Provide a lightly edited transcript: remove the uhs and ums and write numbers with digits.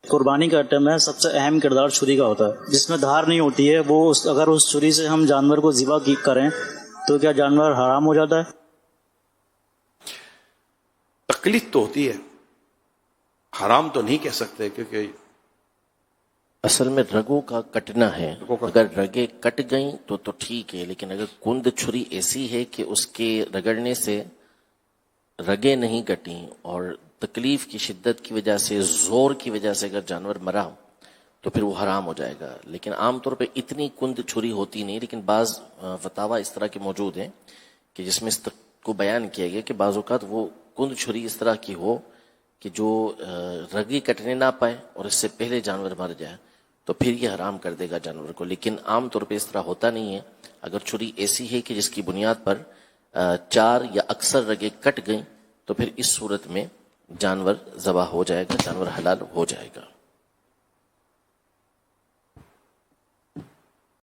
قربانی کا آئٹم ہے، سب سے اہم کردار چھری کا ہوتا ہے، جس میں دھار نہیں ہوتی ہے، وہ اگر اس چھری سے ہم جانور کو ذبح کریں تو کیا جانور حرام ہو جاتا ہے؟ تکلیف تو ہوتی ہے، حرام تو نہیں کہہ سکتے، کیونکہ اصل میں رگوں کا کٹنا ہے، رگوں کا اگر رگیں کٹ گئیں تو ٹھیک ہے، لیکن اگر کند چھری ایسی ہے کہ اس کے رگڑنے سے رگیں نہیں کٹیں اور تکلیف کی شدت کی وجہ سے، زور کی وجہ سے اگر جانور مرا تو پھر وہ حرام ہو جائے گا۔ لیکن عام طور پہ اتنی کند چھری ہوتی نہیں، لیکن بعض فتاوی اس طرح کے موجود ہیں کہ جس میں اس کو بیان کیا گیا کہ بعض اوقات وہ کند چھری اس طرح کی ہو کہ جو رگیں کٹنے نہ پائے اور اس سے پہلے جانور مر جائے تو پھر یہ حرام کر دے گا جانور کو، لیکن عام طور پہ اس طرح ہوتا نہیں ہے۔ اگر چھری ایسی ہے کہ جس کی بنیاد پر 4 یا اکثر رگیں کٹ گئیں تو پھر اس صورت میں جانور ذبح ہو جائے گا، جانور حلال ہو جائے گا۔